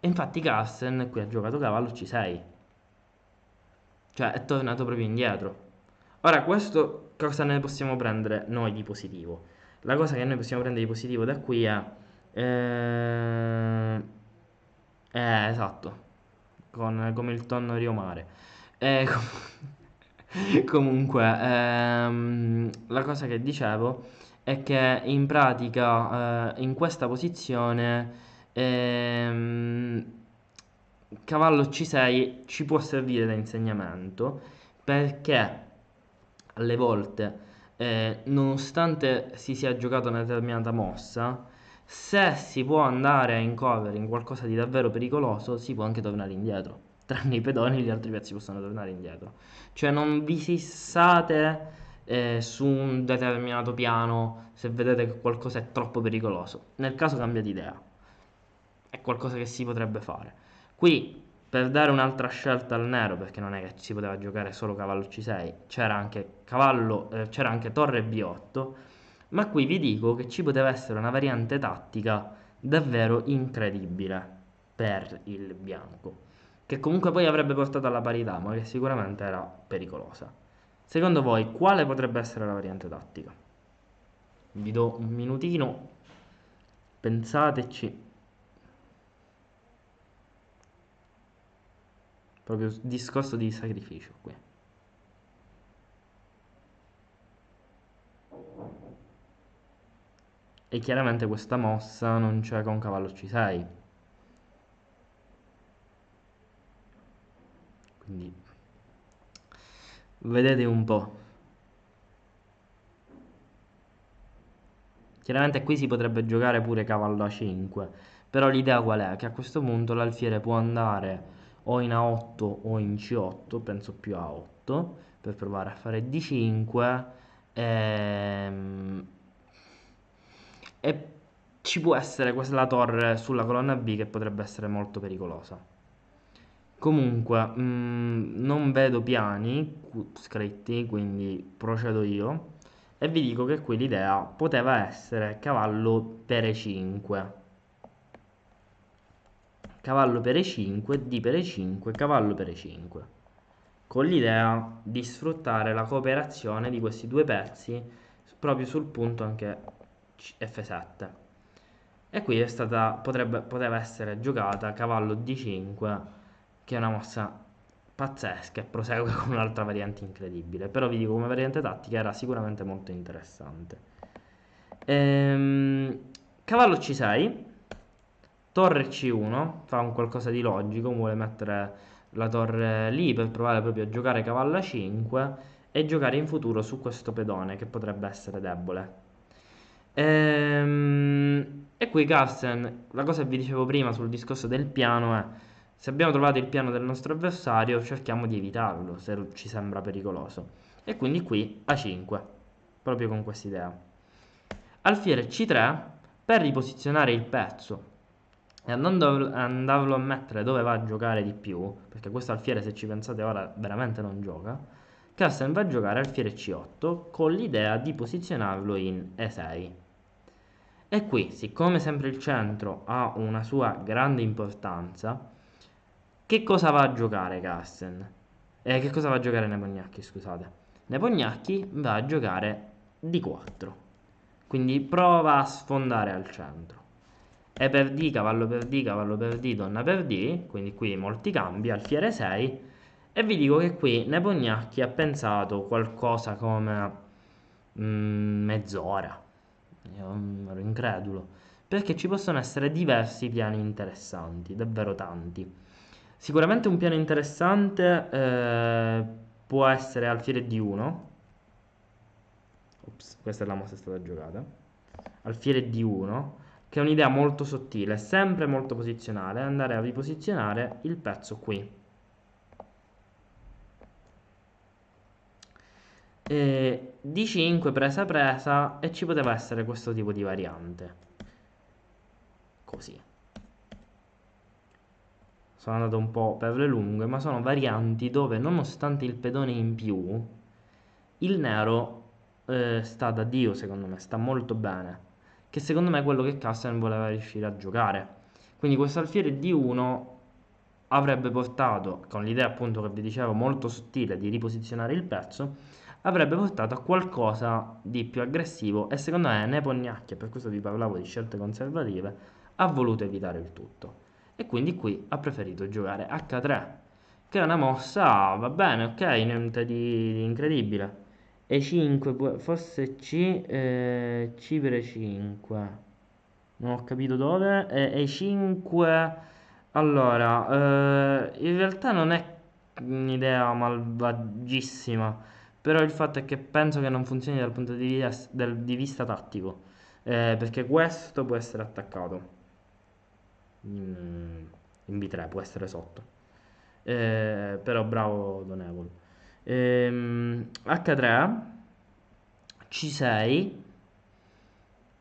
infatti Carsten qui ha giocato cavallo C6, cioè è tornato proprio indietro. Ora, questo cosa ne possiamo prendere noi di positivo? La cosa che noi possiamo prendere di positivo da qui è... esatto, come il tonno Rio Mare. Comunque, la cosa che dicevo è che in pratica in questa posizione cavallo C6 ci può servire da insegnamento perché alle volte nonostante si sia giocato una determinata mossa, se si può andare a incorrere in qualcosa di davvero pericoloso, si può anche tornare indietro. Tranne i pedoni, gli altri pezzi possono tornare indietro. Cioè non vi fissate su un determinato piano se vedete che qualcosa è troppo pericoloso. Nel caso cambia di idea. È qualcosa che si potrebbe fare. Qui, per dare un'altra scelta al nero, perché non è che si poteva giocare solo cavallo C6, c'era anche torre B8, ma qui vi dico che ci poteva essere una variante tattica davvero incredibile per il bianco, che comunque poi avrebbe portato alla parità, ma che sicuramente era pericolosa. Secondo voi, quale potrebbe essere la variante tattica? Vi do un minutino, pensateci. Proprio discorso di sacrificio qui. E chiaramente questa mossa non c'è con cavallo C6. Quindi vedete un po'. Chiaramente qui si potrebbe giocare pure cavallo A5. Però l'idea qual è? Che a questo punto l'alfiere può andare o in A8 o in C8, penso più A8, per provare a fare D5. E ci può essere la torre sulla colonna B che potrebbe essere molto pericolosa. Comunque, non vedo piani scritti, quindi procedo io. E vi dico che qui l'idea poteva essere cavallo per E5. Cavallo per E5, D per E5, cavallo per E5. Con l'idea di sfruttare la cooperazione di questi due pezzi proprio sul punto anche F7. E qui poteva essere giocata cavallo D5, che è una mossa pazzesca e prosegue con un'altra variante incredibile. Però vi dico, come variante tattica era sicuramente molto interessante. Cavallo C6, torre C1, fa un qualcosa di logico, vuole mettere la torre lì per provare proprio a giocare cavallo A5 e giocare in futuro su questo pedone che potrebbe essere debole. E qui Carsten, la cosa che vi dicevo prima sul discorso del piano è: se abbiamo trovato il piano del nostro avversario, cerchiamo di evitarlo se ci sembra pericoloso. E quindi qui A5, proprio con quest'idea. Alfiere C3 per riposizionare il pezzo e andarlo a mettere dove va a giocare di più, perché questo alfiere, se ci pensate ora, veramente non gioca. Carsten va a giocare alfiere C8 con l'idea di posizionarlo in E6. E qui, siccome sempre il centro ha una sua grande importanza, che cosa va a giocare Carsten? Che cosa va a giocare Nepomniachtchi, scusate. Nepomniachtchi va a giocare D4. Quindi prova a sfondare al centro. E per D, cavallo per D, cavallo per D, donna per D, quindi qui molti cambi, alfiere 6, e vi dico che qui Nepomniachtchi ha pensato qualcosa come mezz'ora. Io ero incredulo, perché ci possono essere diversi piani interessanti, davvero tanti. Sicuramente un piano interessante può essere alfiere D1. Ops, questa è la mossa che è stata giocata. Alfiere D1, che è un'idea molto sottile, sempre molto posizionale, andare a riposizionare il pezzo qui. D5 presa presa, e ci poteva essere questo tipo di variante. Così. Sono andato un po' per le lunghe, ma sono varianti dove, nonostante il pedone in più, il nero sta da Dio, secondo me, sta molto bene. Che secondo me è quello che Carsten voleva riuscire a giocare. Quindi questo alfiere D1 avrebbe portato, con l'idea appunto che vi dicevo molto sottile di riposizionare il pezzo, avrebbe portato a qualcosa di più aggressivo, e secondo me Nepomniachtchi, e per questo vi parlavo di scelte conservative, ha voluto evitare il tutto. E quindi qui ha preferito giocare H3, che è una mossa, va bene, ok, niente di incredibile. E5, forse C per E5. Non ho capito dove. E5. Allora, in realtà non è un'idea malvagissima, Però il fatto è che penso che non funzioni dal punto di vista tattico, perché questo può essere attaccato in, in B3, può essere sotto. Però bravo Donevol. H3, C6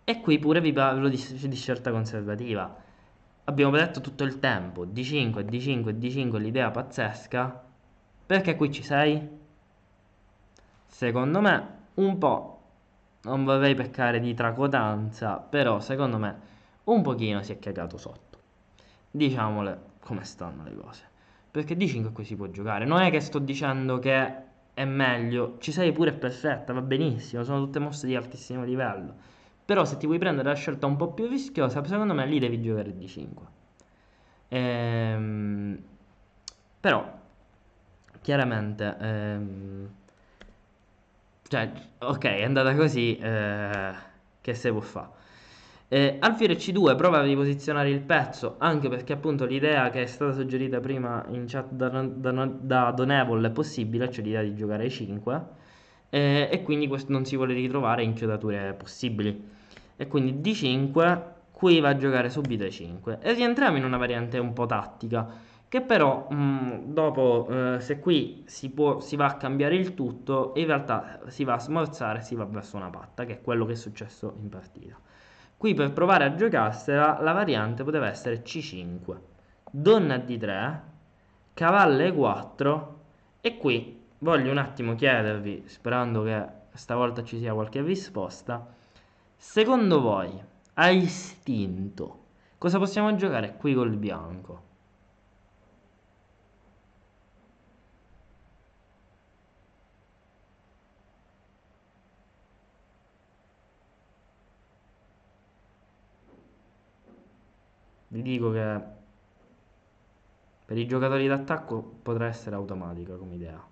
e qui pure vi parlo di scelta conservativa. Abbiamo detto tutto il tempo D5, D5, D5 l'idea pazzesca. Perché qui C6? Secondo me un po', non vorrei peccare di tracotanza, però secondo me un pochino si è cagato sotto. Diciamole come stanno le cose. Perché D5 qui si può giocare. Non è che sto dicendo che è meglio. C6 pure è perfetta, va benissimo. Sono tutte mosse di altissimo livello. Però se ti vuoi prendere la scelta un po' più rischiosa, secondo me lì devi giocare D5. Ehm, Però, chiaramente, cioè, ok, è andata così, che se può fare? Alfiere C2 prova a riposizionare il pezzo, anche perché appunto l'idea che è stata suggerita prima in chat da Donevol è possibile, cioè l'idea di giocare ai 5, e quindi questo non si vuole ritrovare in chiodature possibili. E quindi D5, qui va a giocare subito ai 5. E rientriamo in una variante un po' tattica, che però dopo, se qui si va a cambiare il tutto, in realtà si va a smorzare, si va verso una patta, che è quello che è successo in partita. Qui per provare a giocarsela, la variante poteva essere C5, donna D3, cavallo E4, e qui voglio un attimo chiedervi, sperando che stavolta ci sia qualche risposta, secondo voi, a istinto, cosa possiamo giocare qui col bianco? Vi dico che per i giocatori d'attacco potrà essere automatica come idea.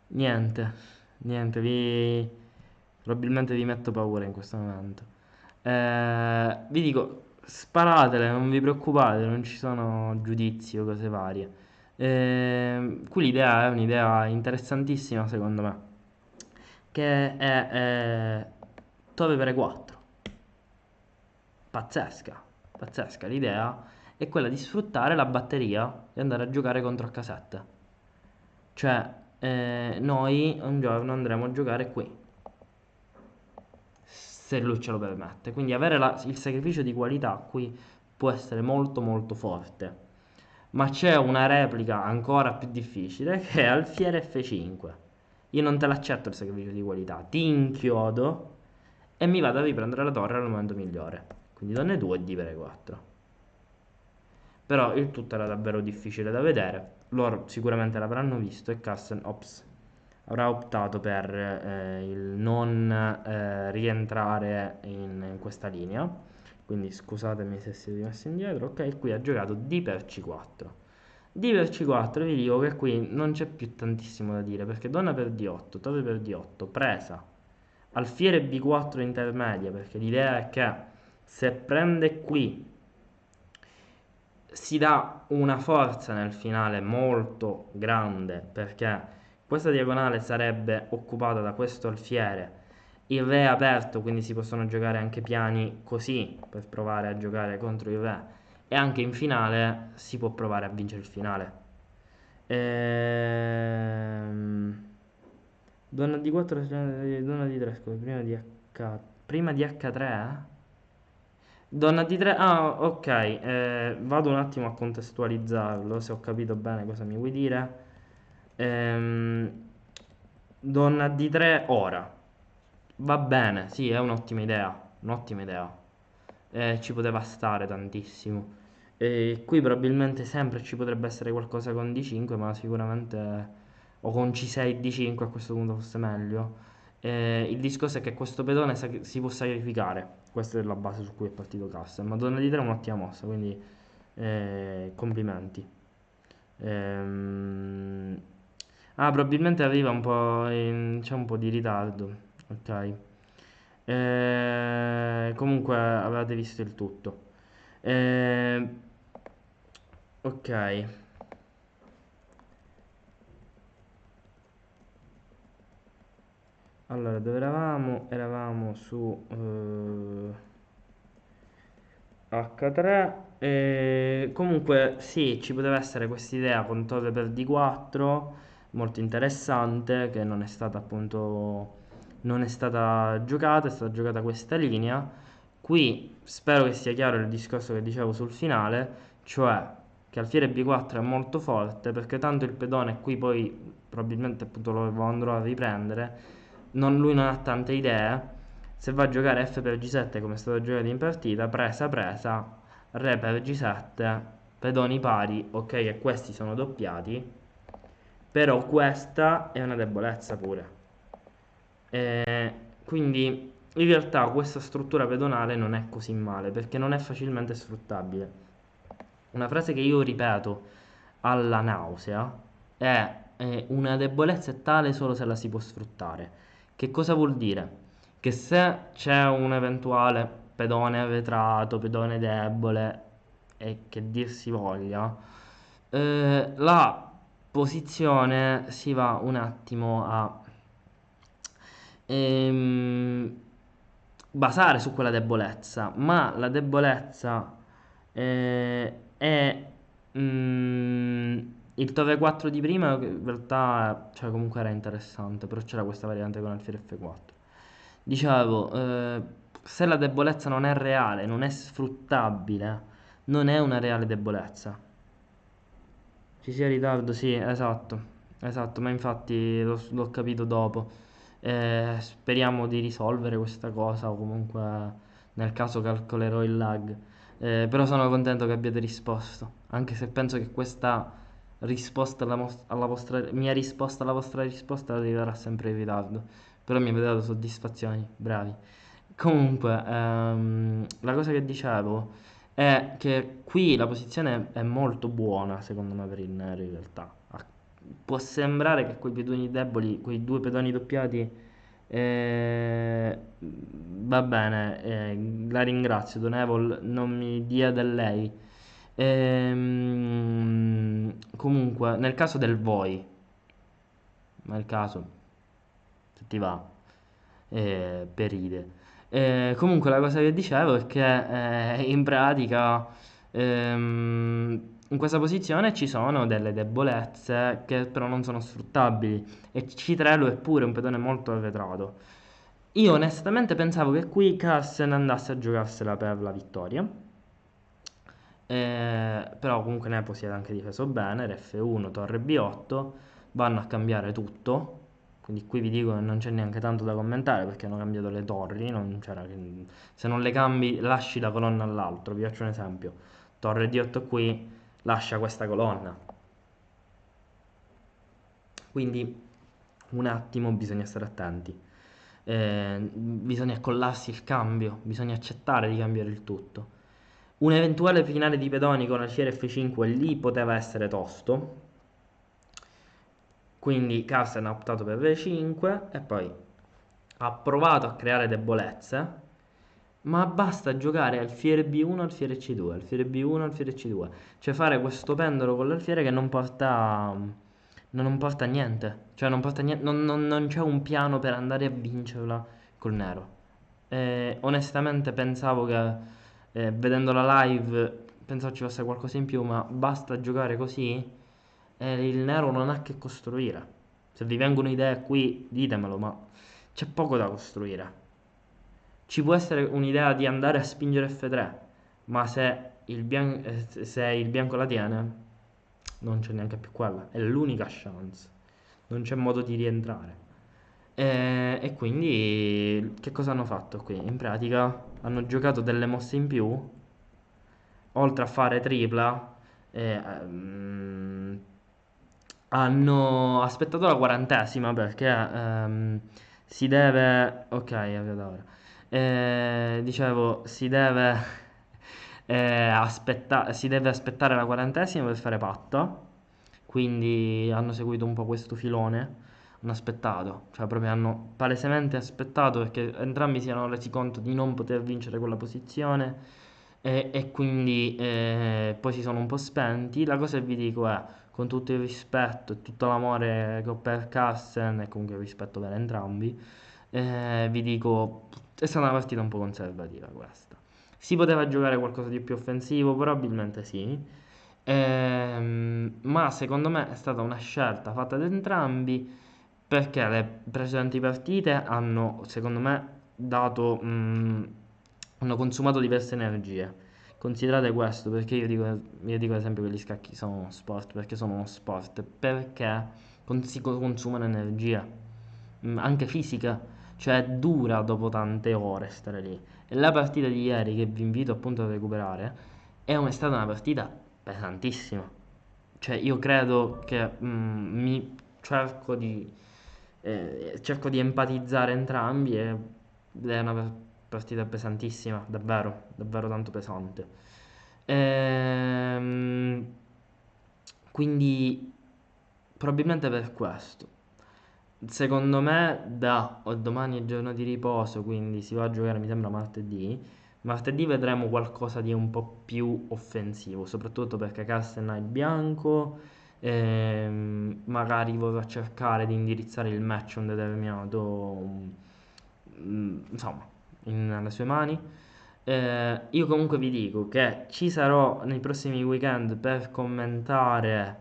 Niente, niente, probabilmente vi metto paura in questo momento. Vi dico, sparatele, non vi preoccupate, non ci sono giudizi o cose varie. Qui l'idea è un'idea interessantissima secondo me, che è torre per E4. Pazzesca, pazzesca. L'idea è quella di sfruttare la batteria e andare a giocare contro H7. Cioè, noi un giorno andremo a giocare qui, se lui ce lo permette. Quindi avere il sacrificio di qualità qui può essere molto molto forte. Ma c'è una replica ancora più difficile che è alfiere F5. Io non te l'accetto il sacrificio di qualità, ti inchiodo e mi vado a riprendere la torre al momento migliore. Quindi donna e 2 e D per E4. Però il tutto era davvero difficile da vedere. Loro sicuramente l'avranno visto e Carsten avrà optato per il non rientrare in questa linea. Quindi scusatemi se si è rimesso indietro. Ok, qui ha giocato D per C4. D per C4 vi dico che qui non c'è più tantissimo da dire perché donna per D8, torre per D8, presa, alfiere B4 intermedia perché l'idea è che se prende qui si dà una forza nel finale molto grande perché questa diagonale sarebbe occupata da questo alfiere, il re è aperto, quindi si possono giocare anche piani così per provare a giocare contro il re e anche in finale si può provare a vincere il finale. Donna D4, donna D3, scusa, prima di H3? Donna D3, ah ok, vado un attimo a contestualizzarlo, se ho capito bene cosa mi vuoi dire. Donna D3 ora, va bene, sì, è un'ottima idea, un'ottima idea. Ci poteva stare tantissimo. E qui probabilmente sempre ci potrebbe essere qualcosa con D5, ma sicuramente o con C6 D5 a questo punto fosse meglio. Il discorso è che questo pedone si può sacrificare. Questa è la base su cui è partito Castle. Ma donna D3 è un'ottima mossa, quindi complimenti. Ehm, probabilmente arriva un po' c'è un po' di ritardo. Ok. Comunque avevate visto il tutto. Eh, ok. Allora, dove eravamo? Eravamo su H3. Comunque, sì, ci poteva essere questa idea con torre per D4, molto interessante, che non è stata appunto, non è stata giocata, è stata giocata questa linea. Qui spero che sia chiaro il discorso che dicevo sul finale, cioè che alfiere B4 è molto forte perché tanto il pedone qui poi probabilmente appunto lo andrò a riprendere, lui non ha tante idee. Se va a giocare F per G7 come è stato giocato in partita, presa presa, Re per G7, pedoni pari, ok che questi sono doppiati, però questa è una debolezza pure. Quindi in realtà questa struttura pedonale non è così male perché non è facilmente sfruttabile. Una frase che io ripeto alla nausea è una debolezza è tale solo se la si può sfruttare. Che cosa vuol dire? Che se c'è un eventuale pedone arretrato, pedone debole e che dir si voglia, la posizione si va un attimo a ehm, basare su quella debolezza, ma la debolezza è il Tove 4 di prima, che in realtà cioè, comunque era interessante, però c'era questa variante con alfiere F4. Dicevo, se la debolezza non è reale, non è sfruttabile, non è una reale debolezza. Ci sia ritardo, sì, esatto, esatto, ma infatti l'ho capito dopo. Speriamo di risolvere questa cosa o comunque nel caso calcolerò il lag. Però sono contento che abbiate risposto, anche se penso che questa risposta alla vostra, mia risposta alla vostra risposta arriverà sempre in ritardo. Però mi avete dato soddisfazioni, bravi. Comunque, la cosa che dicevo è che qui la posizione è molto buona, secondo me, per il nero in realtà. Può sembrare che quei pedoni deboli, quei due pedoni doppiati, va bene, la ringrazio, Don Evil, non mi dia del lei. Comunque, nel caso del voi, nel caso, se ti va, per ride. Comunque la cosa che dicevo è che in pratica in questa posizione ci sono delle debolezze che però non sono sfruttabili e C3 lo è pure un pedone molto arretrato. Io onestamente pensavo che qui Carlsen andasse a giocarsela per la vittoria. Però comunque Nepo si è anche difeso bene, F1, torre B8, vanno a cambiare tutto, quindi qui vi dico che non c'è neanche tanto da commentare perché hanno cambiato le torri, se non le cambi lasci la colonna all'altro, vi faccio un esempio, torre D8 qui, lascia questa colonna, quindi un attimo bisogna stare attenti. Bisogna accollarsi il cambio, bisogna accettare di cambiare il tutto. Un eventuale finale di pedoni con alfiere F5 lì poteva essere tosto, quindi Carlsen ha optato per V5 e poi ha provato a creare debolezze, ma basta giocare alfiere B1, alfiere C2, alfiere B1, alfiere C2, cioè fare questo pendolo con l'alfiere che non porta a niente, cioè non porta a niente, non c'è un piano per andare a vincerla col nero. Onestamente pensavo che vedendo la live pensavo ci fosse qualcosa in più, ma basta giocare così e il nero non ha che costruire. Se vi vengono idee qui, ditemelo, ma c'è poco da costruire. Ci può essere un'idea di andare a spingere F3, ma se il bianco la tiene, non c'è neanche più quella. È l'unica chance. Non c'è modo di rientrare. E quindi che cosa hanno fatto qui? In pratica hanno giocato delle mosse in più, oltre a fare tripla, hanno aspettato la quarantesima perché si deve... Ok, è venuta ora. Dicevo, si deve aspettare la quarantesima per fare patta. quindi hanno seguito un po' questo filone, hanno aspettato, cioè proprio hanno palesemente aspettato perché entrambi si erano resi conto di non poter vincere quella posizione e quindi poi si sono un po' spenti. La cosa che vi dico è, con tutto il rispetto e tutto l'amore che ho per Carsten e comunque il rispetto per entrambi, vi dico, è stata una partita un po' conservativa questa. Si poteva giocare qualcosa di più offensivo? Probabilmente sì. Ma secondo me è stata una scelta fatta da entrambi perché le precedenti partite hanno, secondo me, hanno consumato diverse energie. Considerate questo perché io dico ad esempio che gli scacchi sono uno sport, perché sono uno sport, perché si consumano energia, anche fisica, cioè è dura dopo tante ore stare lì. E la partita di ieri, che vi invito appunto a recuperare, è stata una partita pesantissima. Cioè io credo che cerco di empatizzare entrambi ed è una partita pesantissima, davvero, davvero tanto pesante. Ehm, quindi probabilmente per questo. Secondo me domani è giorno di riposo, quindi si va a giocare mi sembra martedì. Martedì vedremo qualcosa di un po' più offensivo, soprattutto perché Carsten ha il bianco, magari vorrà cercare di indirizzare il match a un determinato, insomma, nelle sue mani. Io comunque vi dico che ci sarò nei prossimi weekend per commentare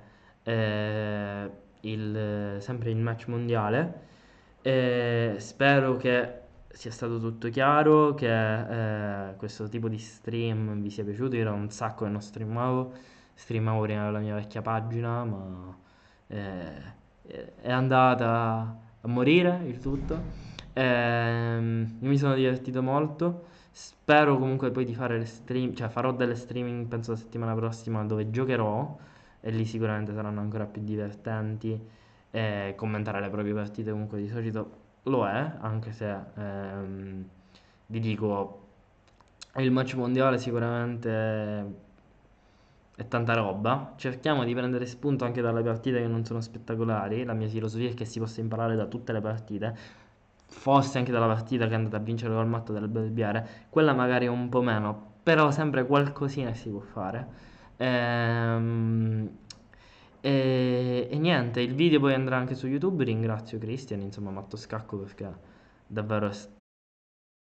sempre il match mondiale. Spero che sia stato tutto chiaro, che questo tipo di stream vi sia piaciuto. Io era un sacco che non streamavo prima la mia vecchia pagina, ma è andata a morire il tutto. Io mi sono divertito molto. Spero comunque poi di fare le stream, cioè farò delle streaming penso la settimana prossima dove giocherò e lì sicuramente saranno ancora più divertenti. E commentare le proprie partite comunque di solito lo è, anche se vi dico, il match mondiale sicuramente è tanta roba. Cerchiamo di prendere spunto anche dalle partite che non sono spettacolari. La mia filosofia è che si possa imparare da tutte le partite. Forse anche dalla partita che è andata a vincere col matto del Belbiere, quella magari un po' meno, però sempre qualcosina si può fare. Ehm, e niente, il video poi andrà anche su YouTube. Ringrazio Christian, insomma, Matto Scacco perché davvero